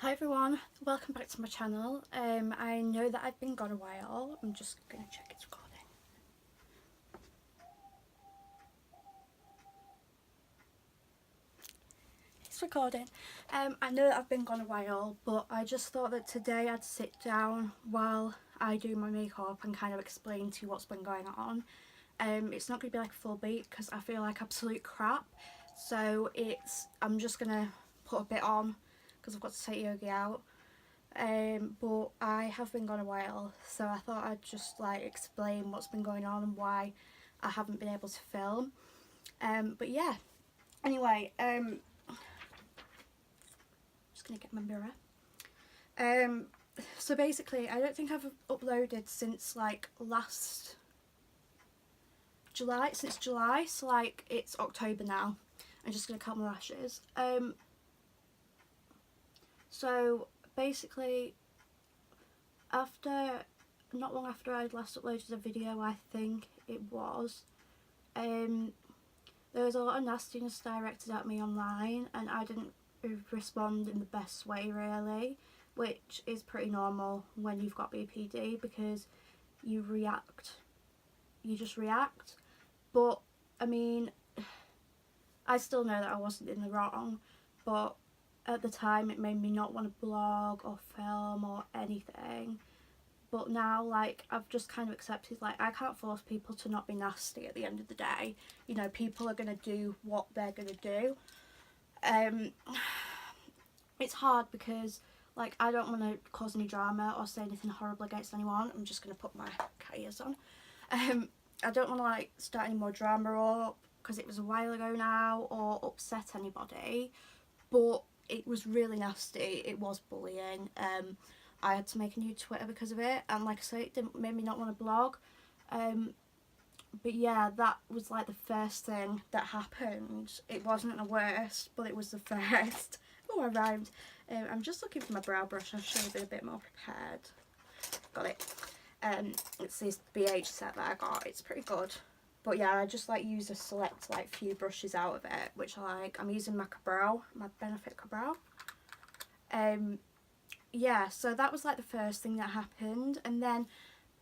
Hi everyone, welcome back to my channel. I know that I've been gone a while. I'm just going to check it's recording. It's recording. I know that I've been gone a while, but I just thought that today I'd sit down while I do my makeup and kind of explain to you what's been going on. It's not going to be like a full beat because I feel like absolute crap. So I'm just going to put a bit on because I've got to take Yogi out. But I have been gone a while, so I thought I'd just like explain what's been going on and why I haven't been able to film. But yeah, anyway, just gonna get my mirror. So basically, I don't think I've uploaded since like last July, so like it's October now. I'm just gonna cut my lashes. So basically, not long after I'd last uploaded a video, I think it was, there was a lot of nastiness directed at me online, and I didn't respond in the best way really, which is pretty normal when you've got BPD because you just react. But I mean, I still know that I wasn't in the wrong, but at the time it made me not want to blog or film or anything. But now, like, I've just kind of accepted, like, I can't force people to not be nasty at the end of the day. You know, people are going to do what they're going to do. It's hard because, like, I don't want to cause any drama or say anything horrible against anyone. I'm just going to put my cat ears on. I don't want to, like, start any more drama up because it was a while ago now, or upset anybody. But it was really nasty. It was bullying. I had to make a new Twitter because of it, and like I say, it made me not want to blog. But yeah, that was like the first thing that happened. It wasn't the worst, but it was the first. Oh, I rhymed. I'm just looking for my brow brush. I should have been a bit more prepared. Got it. It's this BH set that I got. It's pretty good. But yeah, I just like use a select like few brushes out of it, which I like. I'm using my Benefit Cabral. Yeah, so that was like the first thing that happened, and then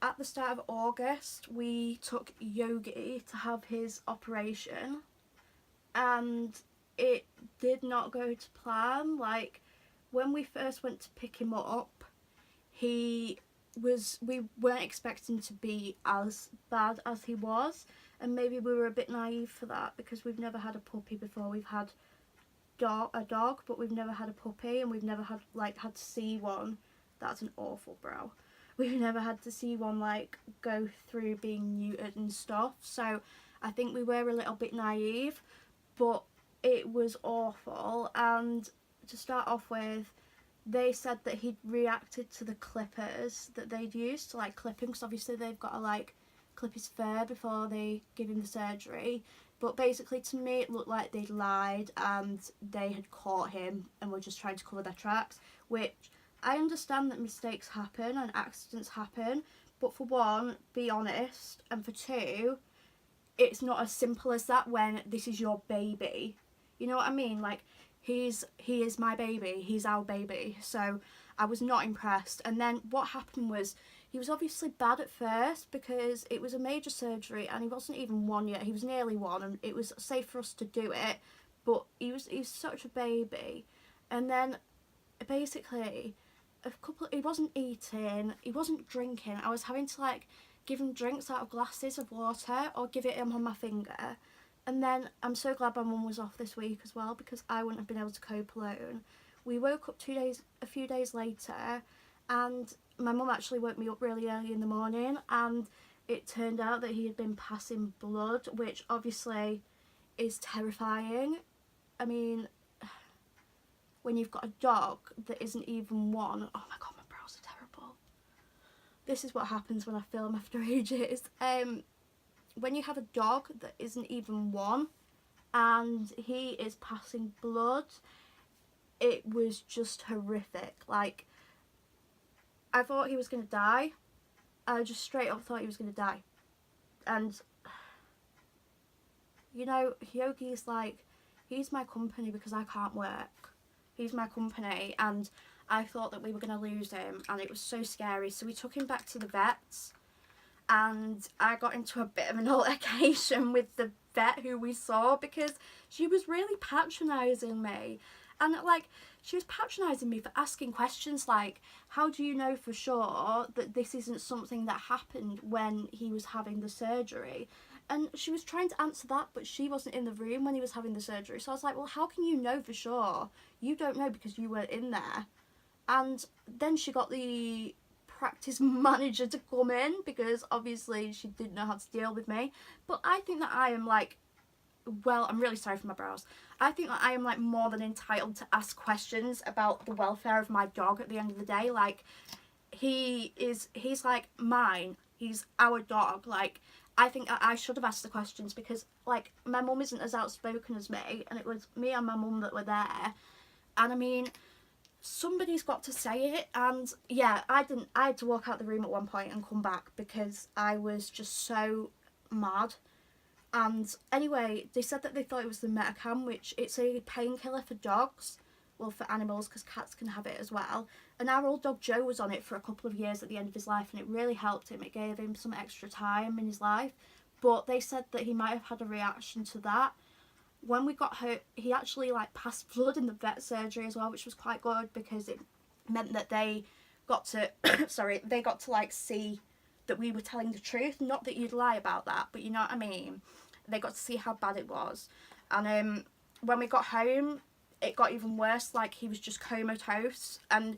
at the start of August we took Yogi to have his operation, and it did not go to plan. Like, when we first went to pick him up, we weren't expecting to be as bad as he was, and maybe we were a bit naive for that because we've never had a puppy before. We've had a dog, but we've never had a puppy, and we've never had to see one. That's an awful brow. We've never had to see one like go through being neutered and stuff, so I think we were a little bit naive, but it was awful. And to start off with, they said that he'd reacted to the clippers that they'd used to like clip him, because obviously they've got to like clip his fur before they give him the surgery. But basically, to me, it looked like they'd lied and they had caught him and were just trying to cover their tracks, which I understand that mistakes happen and accidents happen, but for one, be honest, and for two, it's not as simple as that when this is your baby. You know what I mean? Like, he is my baby, he's our baby, so I was not impressed. And then what happened was, he was obviously bad at first because it was a major surgery and he wasn't even 1 yet. He was nearly 1, and it was safe for us to do it, but he was such a baby. And then basically he wasn't eating, he wasn't drinking. I was having to like give him drinks out of glasses of water or give it him on my finger. And then I'm so glad my mum was off this week as well, because I wouldn't have been able to cope alone. We woke up a few days later, and my mum actually woke me up really early in the morning, and it turned out that he had been passing blood, which obviously is terrifying. I mean, when you've got a dog that isn't even 1, oh my god, my brows are terrible. This is what happens when I film after ages. When you have a dog that isn't even 1 and he is passing blood, it was just horrific. Like, I thought he was going to die. I just straight up thought he was going to die. And, you know, Yogi's like, he's my company because I can't work. He's my company, and I thought that we were going to lose him, and it was so scary. So we took him back to the vets, and I got into a bit of an altercation with the vet who we saw, because she was really patronising me. And like, she was patronising me for asking questions like, how do you know for sure that this isn't something that happened when he was having the surgery? And she was trying to answer that, but she wasn't in the room when he was having the surgery. So I was like, well, how can you know for sure? You don't know because you weren't in there. And then she got the practice manager to come in, because obviously she didn't know how to deal with me. But I think that I am like, well, I'm really sorry for my brows. I think that I am like more than entitled to ask questions about the welfare of my dog at the end of the day. Like, he's like mine. He's our dog. Like, I think I should have asked the questions, because like, my mum isn't as outspoken as me, and it was me and my mum that were there. And I mean, somebody's got to say it. And yeah, I had to walk out the room at one point and come back because I was just so mad. And anyway, they said that they thought it was the Metacam, which it's a painkiller for dogs, well, for animals, because cats can have it as well. And our old dog Joe was on it for a couple of years at the end of his life, and it really helped him. It gave him some extra time in his life. But they said that he might have had a reaction to that. When we got hurt, he actually like passed blood in the vet surgery as well, which was quite good, because it meant that they got to they got to like see that we were telling the truth. Not that you'd lie about that, but you know what I mean. They got to see how bad it was. And when we got home, it got even worse. Like, he was just comatose, and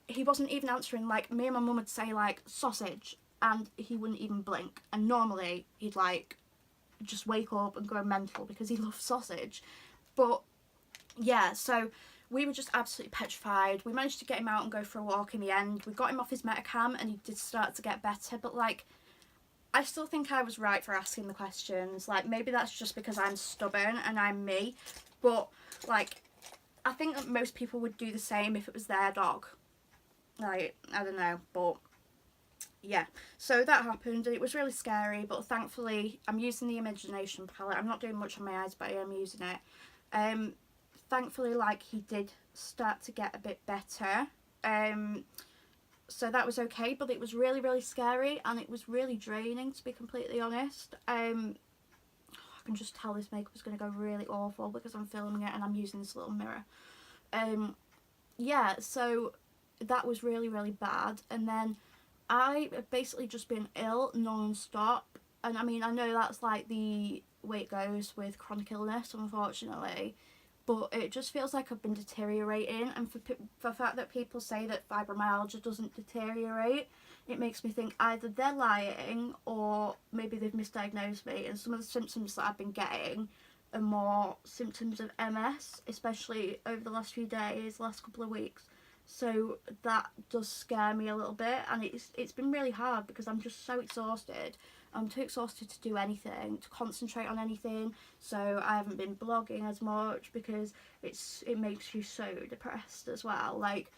he wasn't even answering. Like, me and my mum would say like, sausage, and he wouldn't even blink. And normally he'd like just wake up and go mental because he loves sausage. But yeah, so we were just absolutely petrified. We managed to get him out and go for a walk in the end. We got him off his Metacam, and he did start to get better. But like, I still think I was right for asking the questions. Like, maybe that's just because I'm stubborn and I'm me. But like, I think that most people would do the same if it was their dog. Like, I don't know, but yeah. So that happened, and it was really scary, but thankfully I'm using the imagination palette. I'm not doing much on my eyes, but I am using it. Thankfully, like, he did start to get a bit better. So that was okay, but it was really, really scary, and it was really draining, to be completely honest. I can just tell this makeup is going to go really awful because I'm filming it and I'm using this little mirror. Yeah, so that was really, really bad. And then I have basically just been ill non-stop. And I mean, I know that's like the way it goes with chronic illness, unfortunately. But it just feels like I've been deteriorating. And for the fact that people say that fibromyalgia doesn't deteriorate, it makes me think either they're lying or maybe they've misdiagnosed me. And some of the symptoms that I've been getting are more symptoms of MS, especially over the last few days, last couple of weeks. So that does scare me a little bit, and it's been really hard because I'm just so exhausted. I'm too exhausted to do anything, to concentrate on anything. So I haven't been blogging as much because it makes you so depressed as well. Like,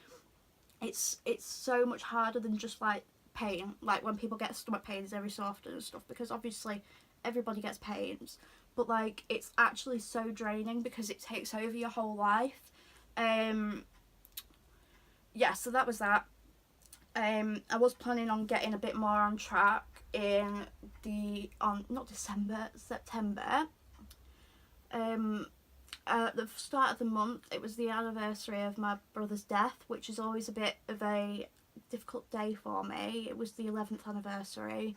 it's so much harder than just like pain. Like, when people get stomach pains every so often and stuff, because obviously everybody gets pains, but like, it's actually so draining because it takes over your whole life. Yeah, so that was that. I was planning on getting a bit more on track in September. At the start of the month, it was the anniversary of my brother's death, which is always a bit of a difficult day for me. It was the 11th anniversary.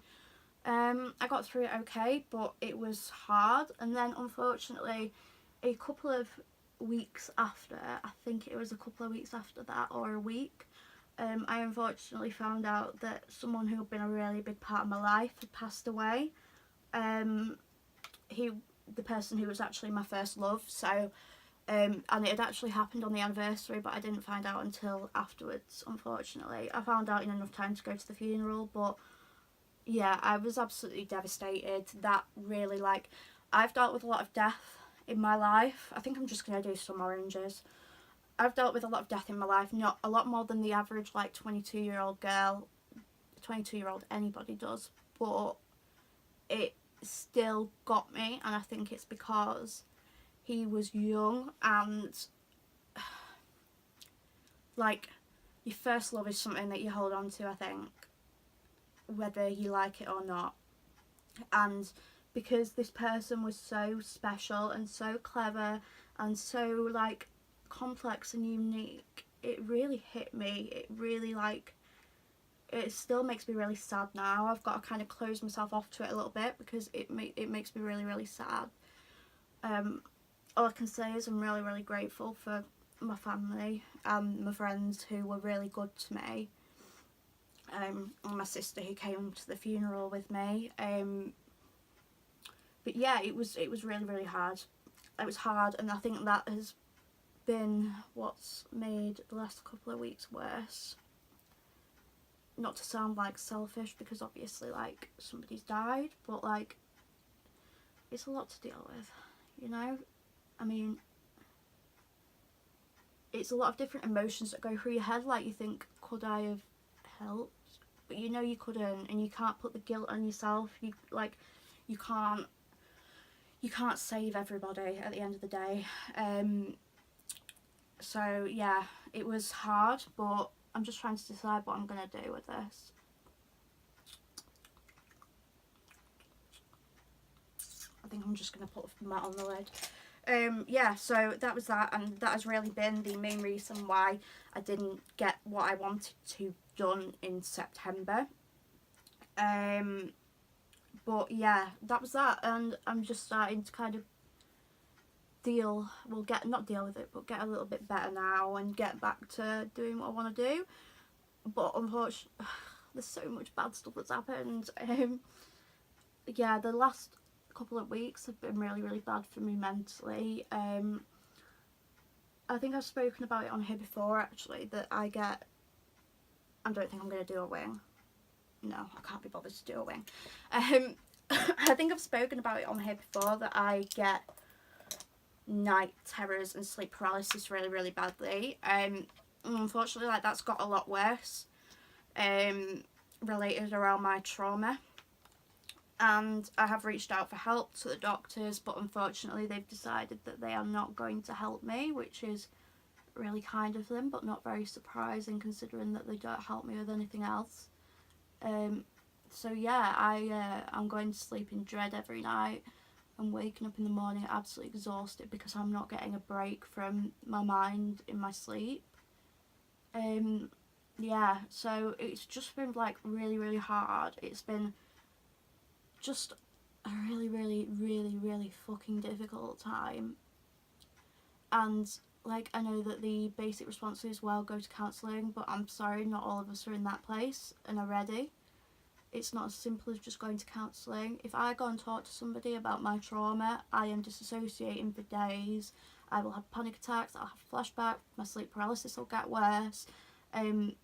I got through it okay, but it was hard. And then, unfortunately, a couple of weeks after, I think it was a couple of weeks after that, or a week, I unfortunately found out that someone who had been a really big part of my life had passed away. The person who was actually my first love, so and it had actually happened on the anniversary, but I didn't find out until afterwards, unfortunately. I found out in enough time to go to the funeral, but yeah, I was absolutely devastated. That really, like, I've dealt with a lot of death in my life. I think I'm just going to do some oranges. I've dealt with a lot of death in my life, not a lot more than the average like 22-year-old girl, 22-year-old anybody does, but it still got me, and I think it's because he was young, and like, your first love is something that you hold on to, I think, whether you like it or not. And because this person was so special and so clever and so, like, complex and unique, it really hit me. It really, like, it still makes me really sad now. I've got to kind of close myself off to it a little bit because it makes me really, really sad. All I can say is I'm really, really grateful for my family and my friends who were really good to me, and my sister who came to the funeral with me. But yeah, it was really, really hard. It was hard, and I think that has been what's made the last couple of weeks worse. Not to sound like selfish, because obviously, like, somebody's died, but like, it's a lot to deal with, you know? I mean, it's a lot of different emotions that go through your head. Like, you think, could I have helped? But you know you couldn't, and you can't put the guilt on yourself. You can't save everybody at the end of the day. So yeah, it was hard, but I'm just trying to decide what I'm gonna do with this. I think I'm just gonna put a mat on the lid. Yeah, so that was that, and that has really been the main reason why I didn't get what I wanted to done in September. But yeah, that was that, and I'm just starting to kind of not deal with it, but get a little bit better now and get back to doing what I want to do. But unfortunately, there's so much bad stuff that's happened. Yeah, the last couple of weeks have been really, really bad for me mentally. I think I've spoken about it on here before, actually, that I don't think I'm going to do a wing. No, I can't be bothered to do a wing. I think I've spoken about it on here before, that I get night terrors and sleep paralysis really, really badly. Unfortunately, like, that's got a lot worse, related around my trauma. And I have reached out for help to the doctors, but unfortunately they've decided that they are not going to help me, which is really kind of them, but not very surprising considering that they don't help me with anything else. So yeah, I'm going to sleep in dread every night. I'm waking up in the morning absolutely exhausted because I'm not getting a break from my mind in my sleep. Yeah, so it's just been, like, really, really hard. It's been just a really, really, really, really fucking difficult time. And, like, I know that the basic response is, well, go to counselling, but I'm sorry, not all of us are in that place and are ready. It's not as simple as just going to counselling. If I go and talk to somebody about my trauma, I am disassociating for days. I will have panic attacks, I'll have flashbacks, my sleep paralysis will get worse.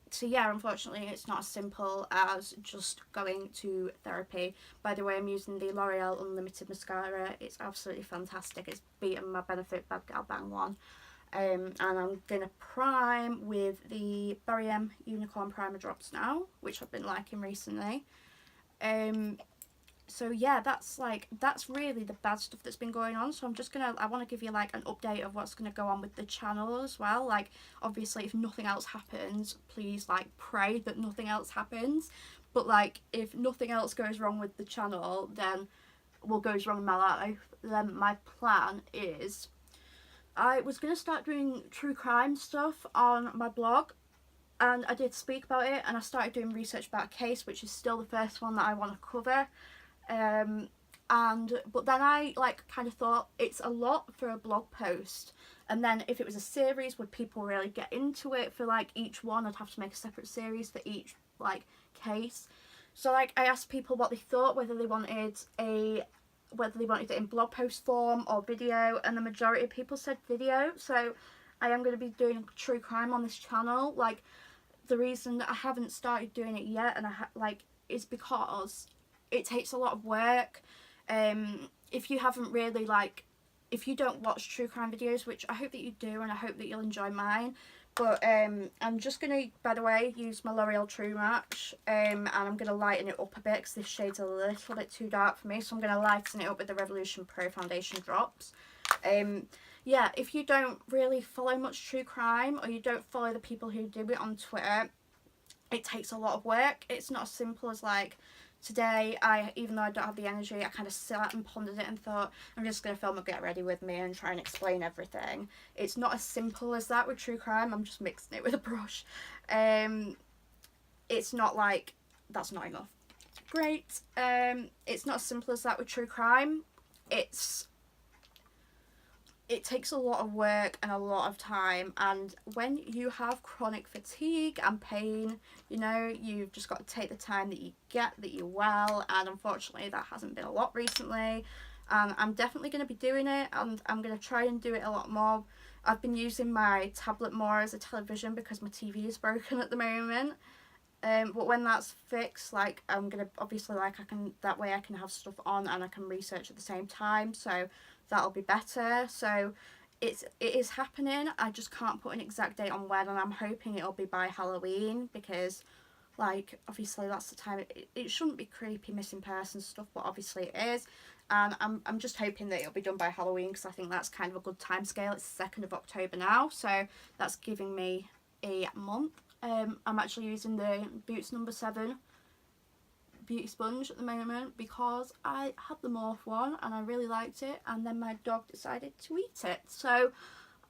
So yeah, unfortunately it's not as simple as just going to therapy. By the way, I'm using the L'Oreal Unlimited mascara. It's absolutely fantastic. It's beaten my Benefit Bad Gal Bang one. And I'm gonna prime with the Grwm Unicorn Primer Drops now, which I've been liking recently. So yeah, that's really the bad stuff that's been going on. So I want to give you, like, an update of what's going to go on with the channel as well. Like, obviously, if nothing else happens, please, like, pray that nothing else happens. But, like, if nothing else goes wrong with the channel, then what goes wrong in my life, then my plan is I was going to start doing true crime stuff on my blog. And I did speak about it, and I started doing research about a case, which is still the first one that I want to cover. But then I, like, kind of thought it's a lot for a blog post, and then if it was a series, would people really get into it for, like, each one? I'd have to make a separate series for each, like, case. So, like, I asked people what they thought, whether they wanted it in blog post form or video, and the majority of people said video. So I am going to be doing true crime on this channel. Like, the reason that I haven't started doing it yet, and is because it takes a lot of work. If you haven't really, like, if you don't watch true crime videos, which I hope that you do, and I hope that you'll enjoy mine, but I'm just going to, by the way, use my L'Oreal True Match, and I'm going to lighten it up a bit because this shade's a little bit too dark for me, so I'm going to lighten it up with the Revolution Pro Foundation Drops. yeah, if you don't really follow much true crime, or you don't follow the people who do it on Twitter, it takes a lot of work. It's not as simple as like today. Even though I don't have the energy, I kind of sat and pondered it and thought, I'm just going to film a Get Ready With Me and try and explain everything. It's not as simple as that with true crime. I'm just mixing it with a brush. It's not like, that's not enough. Great. It's not as simple as that with true crime. It takes a lot of work and a lot of time, and when you have chronic fatigue and pain, you know, you've just got to take the time that you get, that you're well, and unfortunately that hasn't been a lot recently. I'm definitely going to be doing it, and I'm going to try and do it a lot more. I've been using my tablet more as a television because my TV is broken at the moment. But when that's fixed, like, I'm gonna obviously, like, that way I can have stuff on and I can research at the same time, so that'll be better. So it is happening. I just can't put an exact date on when, and I'm hoping it'll be by Halloween, because, like, obviously that's the time. It shouldn't be creepy missing person stuff, but obviously it is, and I'm just hoping that it'll be done by Halloween, because I think that's kind of a good time scale. It's the 2nd of October now, so that's giving me a month. I'm actually using the Boots No. 7 beauty sponge at the moment because I had the morph one and I really liked it, and then my dog decided to eat it, so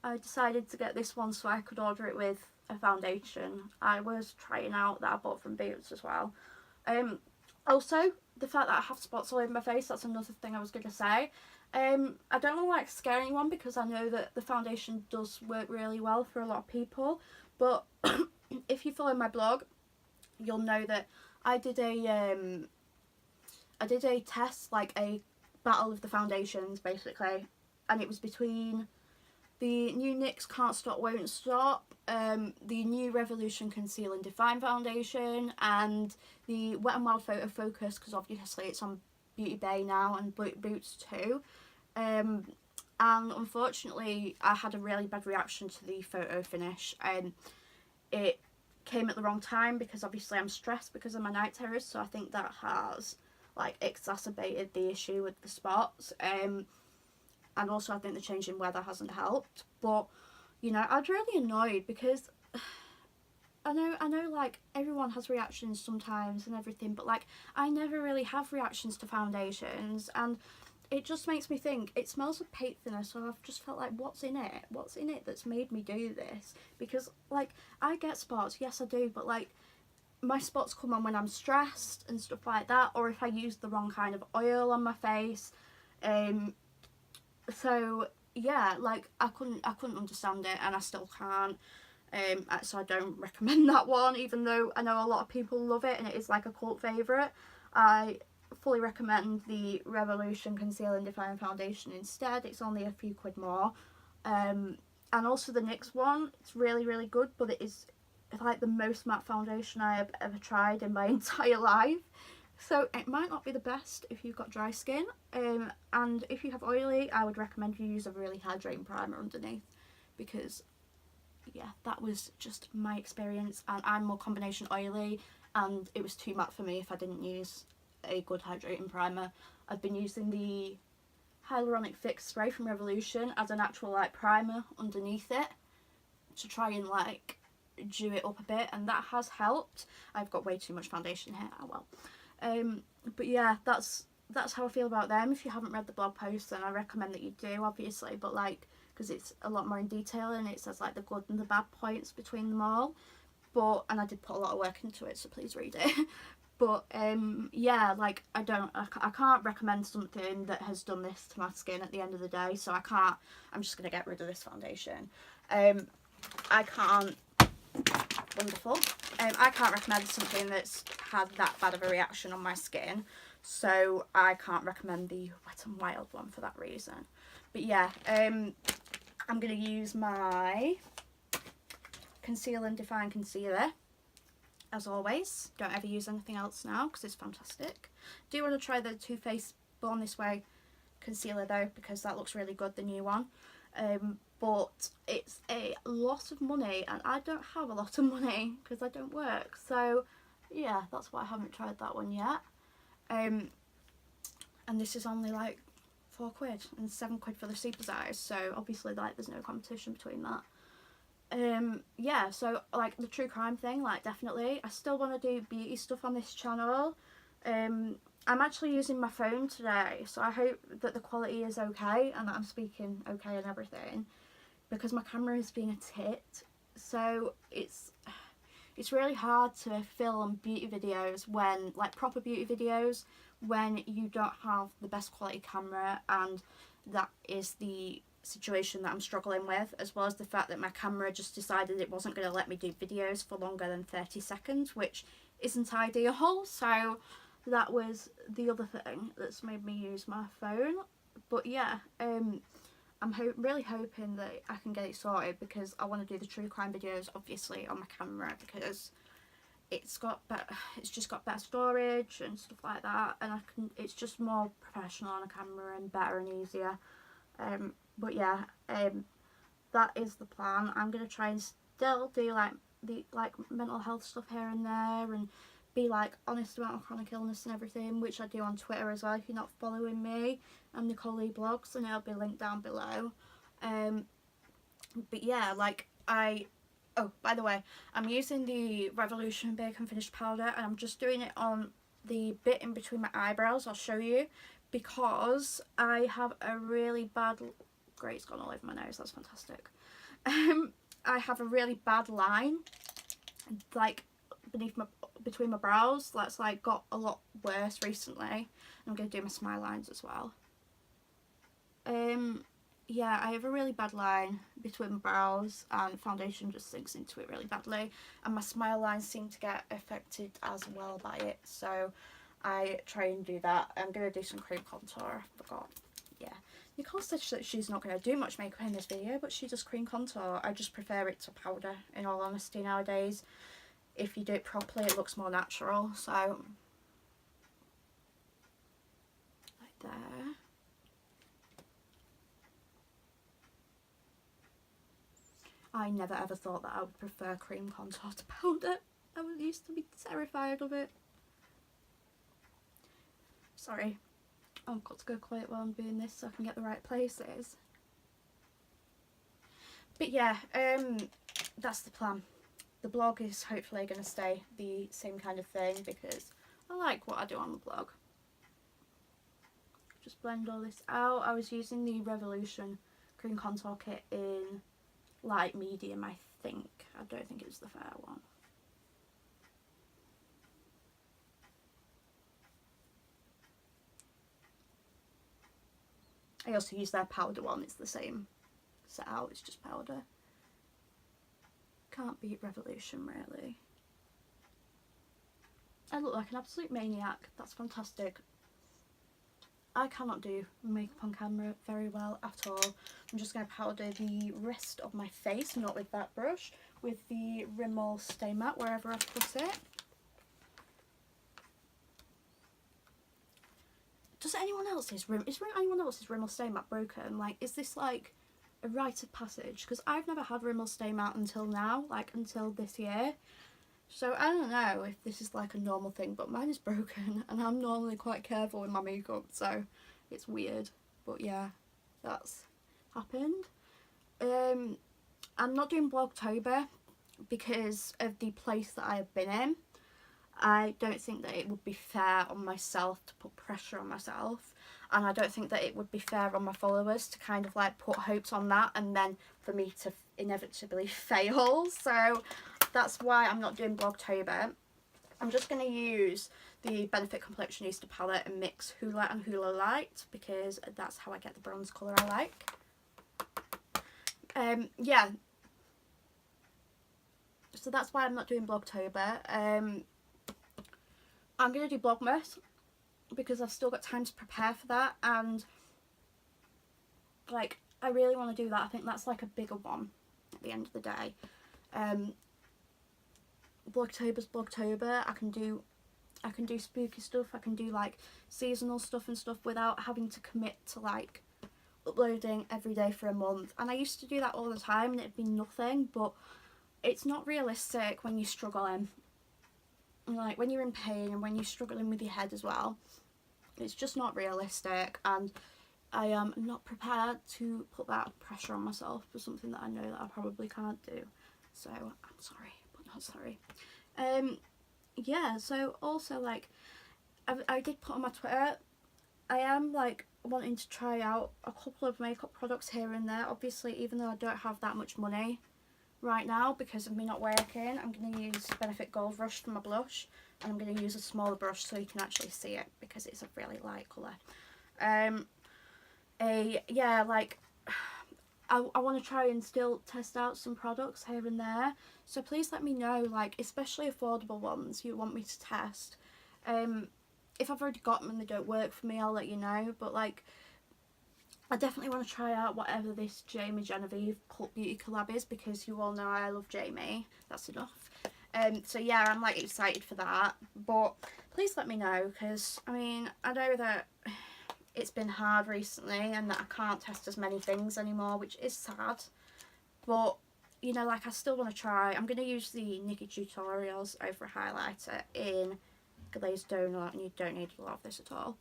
I decided to get this one so I could order it with a foundation I was trying out that I bought from Boots as well. Also, the fact that I have spots all over my face, that's another thing I was going to say. I don't want to like scare anyone, because I know that the foundation does work really well for a lot of people, but if you follow my blog, you'll know that I did a test, like a battle of the foundations basically, and it was between the new NYX Can't Stop Won't Stop, the new Revolution Conceal and Define foundation, and the Wet n Wild Photo Focus, because obviously it's on Beauty Bay now and Boots too. And unfortunately I had a really bad reaction to the photo finish, and it came at the wrong time because obviously I'm stressed because of my night terrors, so I think that has like exacerbated the issue with the spots. And also I think the change in weather hasn't helped. But you know, I was really annoyed because I know like everyone has reactions sometimes and everything, but like I never really have reactions to foundations, and it just makes me think, it smells of paint thinner, so I've just felt like, what's in it that's made me do this? Because like I get spots, yes I do, but like my spots come on when I'm stressed and stuff like that, or if I use the wrong kind of oil on my face. So yeah, like I couldn't understand it, and I still can't. So I don't recommend that one, even though I know a lot of people love it and it is like a cult favourite. I fully recommend the Revolution Conceal and Define foundation instead. It's only a few quid more. And also the NYX one, it's really, really good, but it's like the most matte foundation I have ever tried in my entire life. So it might not be the best if you've got dry skin. And if you have oily, I would recommend you use a really hydrating primer underneath, because yeah, that was just my experience, and I'm more combination oily, and it was too matte for me if I didn't use a good hydrating primer. I've been using the Hyaluronic Fix spray from Revolution as an actual like primer underneath it to try and like dew it up a bit, and that has helped. I've got way too much foundation here, oh well. But yeah, that's how I feel about them. If you haven't read the blog post, then I recommend that you do, obviously, but like, because it's a lot more in detail and it says like the good and the bad points between them all. But, and I did put a lot of work into it, so please read it. But yeah, like I can't recommend something that has done this to my skin at the end of the day, so I'm just going to get rid of this foundation. I can't, wonderful, I can't recommend something that's had that bad of a reaction on my skin, so I can't recommend the Wet n Wild one for that reason. But yeah, I'm going to use my Conceal and Define concealer as always. Don't ever use anything else now because it's fantastic. Do want to try the Too Faced Born This Way concealer though, because that looks really good, the new one. But it's a lot of money and I don't have a lot of money because I don't work, so yeah, that's why I haven't tried that one yet. And this is only like £4 and £7 for the super size, so obviously like there's no competition between that. Yeah, so like the true crime thing, like definitely. I still want to do beauty stuff on this channel. I'm actually using my phone today, so I hope that the quality is okay and that I'm speaking okay and everything, because my camera is being a tit. So it's really hard to film beauty videos, when like proper beauty videos, when you don't have the best quality camera, and that is the situation that I'm struggling with, as well as the fact that my camera just decided it wasn't going to let me do videos for longer than 30 seconds, which isn't ideal. So that was the other thing that's made me use my phone. But yeah, I'm really hoping that I can get it sorted, because I want to do the true crime videos obviously on my camera, because it's just got better storage and stuff like that, and it's just more professional on a camera and better and easier. But yeah, that is the plan. I'm gonna try and still do like the mental health stuff here and there, and be like honest about my chronic illness and everything, which I do on Twitter as well. If you're not following me, I'm Nicole Eloise, and it'll be linked down below. But yeah, like oh, by the way, I'm using the Revolution Bacon Finish powder, and I'm just doing it on the bit in between my eyebrows. I'll show you, because I have a really bad... Great, it's gone all over my nose, that's fantastic. I have a really bad line, like between my brows. That's like got a lot worse recently. I'm going to do my smile lines as well. Yeah, I have a really bad line between my brows, and foundation just sinks into it really badly, and my smile lines seem to get affected as well by it, so I try and do that. I'm going to do some cream contour, I forgot. Yeah, Nicole said that she's not going to do much makeup in this video, but she does cream contour. I just prefer it to powder, in all honesty, nowadays. If you do it properly, it looks more natural. So like there. I never ever thought that I would prefer cream contour to powder. I used to be terrified of it. Sorry, I've got to go quiet while I'm doing this so I can get the right places. But yeah, that's the plan. The blog is hopefully going to stay the same kind of thing, because I like what I do on the blog. Just blend all this out. I was using the Revolution cream contour kit in light medium, I think. I don't think it was the fair one. I also use their powder one. It's the same set out, it's just powder. Can't beat Revolution, really. I look like an absolute maniac. That's fantastic. I cannot do makeup on camera very well at all. I'm just going to powder the rest of my face, not with that brush, with the Rimmel Stay Matte wherever I've put it. Does anyone else's anyone else's Rimmel Stay Matte broken? Like, is this like a rite of passage? Because I've never had Rimmel Stay Matte until now, like until this year. So I don't know if this is like a normal thing, but mine is broken, and I'm normally quite careful with my makeup, so it's weird. But yeah, that's happened. I'm not doing Blogtober because of the place that I have been in. I don't think that it would be fair on myself to put pressure on myself, and I don't think that it would be fair on my followers to kind of like put hopes on that and then for me to inevitably fail. So that's why I'm not doing Blogtober. I'm just going to use the Benefit Complexionista palette and mix Hoola and Hoola Light, because that's how I get the bronze colour I like. Yeah, so that's why I'm not doing Blogtober. I'm going to do Vlogmas because I've still got time to prepare for that, and like I really want to do that. I think that's like a bigger one at the end of the day. Vlogtober's Vlogtober. I can do spooky stuff, I can do like seasonal stuff and stuff without having to commit to like uploading every day for a month. And I used to do that all the time and it'd be nothing, but it's not realistic when you're struggling. Like when you're in pain and when you're struggling with your head as well, it's just not realistic. And I am not prepared to put that pressure on myself for something that I know that I probably can't do. So I'm sorry, but not sorry. Yeah, so also like I did put on my Twitter, I am like wanting to try out a couple of makeup products here and there. Obviously, even though I don't have that much money right now because of me not working, I'm going to use Benefit Gold Rush for my blush, and I'm going to use a smaller brush so you can actually see it because it's a really light colour. Yeah, like I want to try and still test out some products here and there, so please let me know, like especially affordable ones you want me to test. If I've already got them and they don't work for me, I'll let you know, but like I definitely want to try out whatever this Jamie Genevieve Cult Beauty collab is, because you all know I love Jamie. That's enough. So yeah, I'm like excited for that, but please let me know, because I mean, I know that it's been hard recently and that I can't test as many things anymore, which is sad, but you know, like I still want to try. I'm going to use the Nikki Tutorials over a highlighter in Glazed Donut, and you don't need a lot of this at all.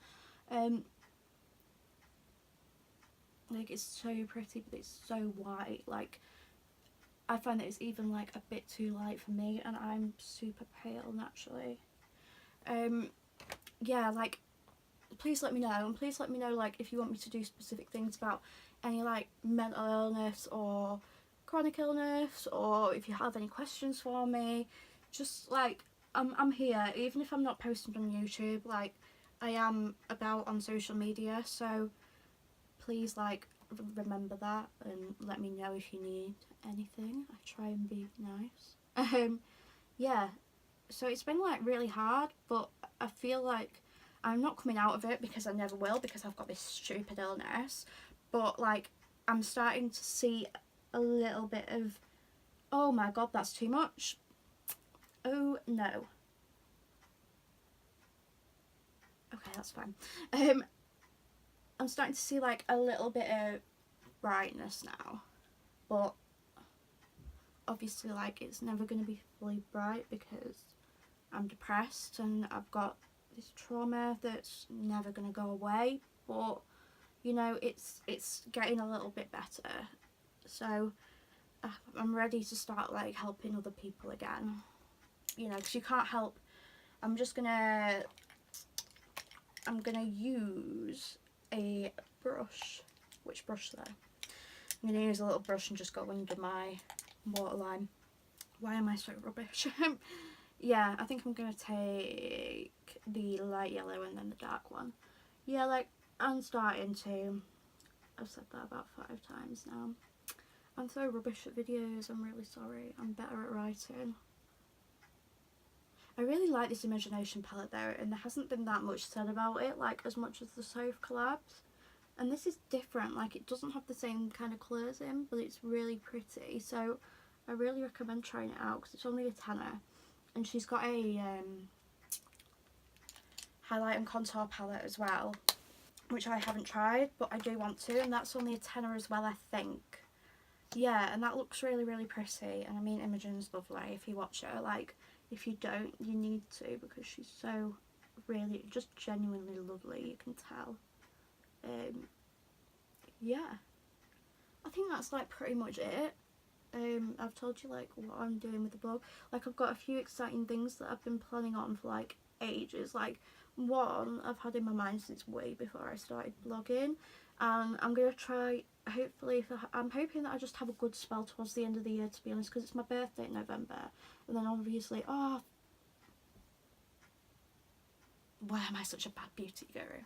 Like it's so pretty, but it's so white. Like I find that it's even like a bit too light for me, and I'm super pale naturally. Yeah, like please let me know, and please let me know like if you want me to do specific things about any like mental illness or chronic illness, or if you have any questions for me. Just like I'm here, even if I'm not posting on YouTube. Like I am about on social media, so please like remember that and let me know if you need anything. I try and be nice. Yeah, so it's been like really hard, but I feel like I'm not coming out of it, because I never will, because I've got this stupid illness, but like I'm starting to see a little bit of, oh my god, that's too much. Oh no. Okay, that's fine. I'm starting to see like a little bit of brightness now, but obviously like it's never going to be fully bright because I'm depressed and I've got this trauma that's never going to go away, but you know, it's getting a little bit better, so I'm ready to start like helping other people again, you know, because you can't help. I'm gonna use a brush. Which brush though? I'm gonna use a little brush and just go under my waterline. Why am I so rubbish? Yeah, I think I'm gonna take the light yellow and then the dark one. Yeah, like I'm starting to. I've said that about 5 times now. I'm so rubbish at videos, I'm really sorry. I'm better at writing. I really like this Imagination palette though, and there hasn't been that much said about it, like as much as the Soph collabs. And this is different, like it doesn't have the same kind of colours in, but it's really pretty. So I really recommend trying it out because it's only a tenner. And she's got a highlight and contour palette as well, which I haven't tried, but I do want to, and that's only a tenner as well, I think. Yeah, and that looks really, really pretty. And I mean, Imogen's lovely if you watch her. Like, if you don't, you need to, because she's so really, just genuinely lovely, you can tell. Yeah, I think that's like pretty much it. I've told you like what I'm doing with the blog. Like I've got a few exciting things that I've been planning on for like ages. Like one I've had in my mind since way before I started blogging, and I'm gonna try. Hopefully, I'm hoping that I just have a good spell towards the end of the year, to be honest, because it's my birthday in November, and then obviously, oh, why am I such a bad beauty guru?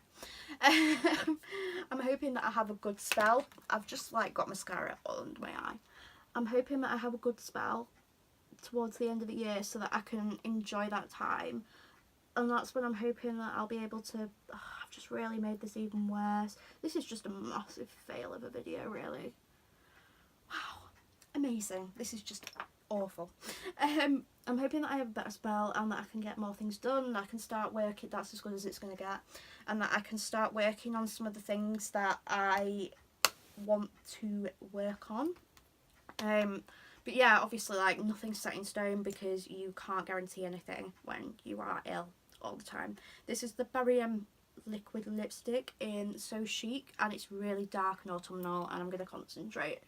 I'm hoping that I have a good spell. I've just like got mascara all under my eye. I'm hoping that I have a good spell towards the end of the year so that I can enjoy that time, and that's when I'm hoping that I'll be able to. I've just really made this even worse. This is just a massive fail of a video, really. Wow, amazing. This is just awful. I'm hoping that I have a better spell and that I can get more things done, and I can start working. That's as good as it's going to get, and that I can start working on some of the things that I want to work on. But yeah, obviously like nothing's set in stone because you can't guarantee anything when you are ill all the time. This is the barium liquid lipstick in So Chic, and it's really dark and autumnal, and I'm going to concentrate.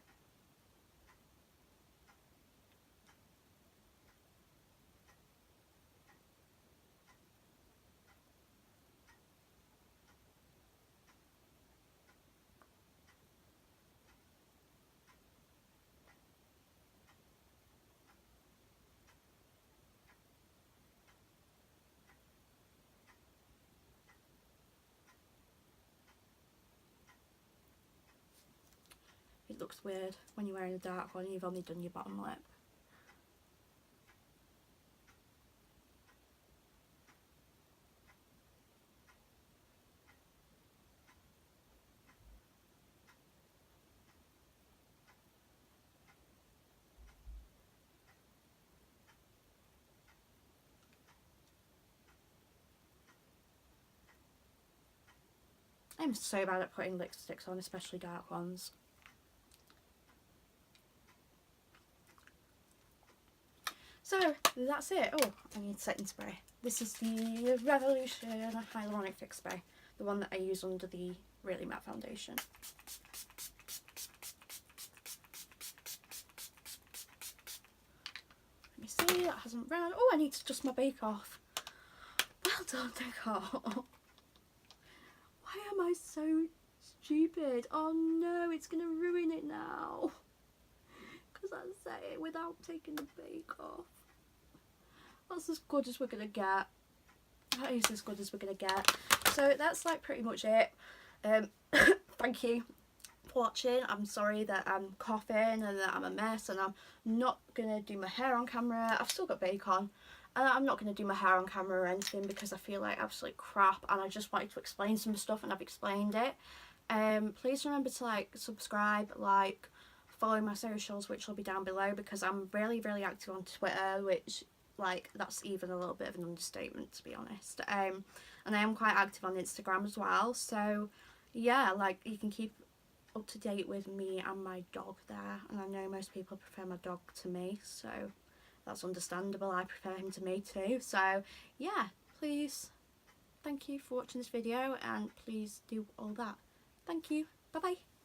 It looks weird when you're wearing a dark one and you've only done your bottom lip. I'm so bad at putting lipsticks on, especially dark ones. So that's it. Oh, I need setting spray. This is the Revolution Hyaluronic Fix Spray, the one that I use under the Really Matte foundation. Let me see, that hasn't run. Oh, I need to dust my bake off. Well done, Nicole. Why am I so stupid? Oh no, it's going to ruin it now. Because I set it without taking the bake off. That's as good as we're going to get. That is as good as we're going to get. So that's like pretty much it. Thank you for watching. I'm sorry that I'm coughing and that I'm a mess, and I'm not going to do my hair on camera. I've still got bake on. I'm not going to do my hair on camera or anything because I feel like absolute crap, and I just wanted to explain some stuff and I've explained it. Please remember to like, subscribe, like, follow my socials, which will be down below, because I'm really active on Twitter, which, like, that's even a little bit of an understatement, to be honest. And I am quite active on Instagram as well, so yeah, like, you can keep up to date with me and my dog there, and I know most people prefer my dog to me, so that's understandable. I prefer him to me too. So yeah, please, thank you for watching this video, and please do all that. Thank you. Bye bye.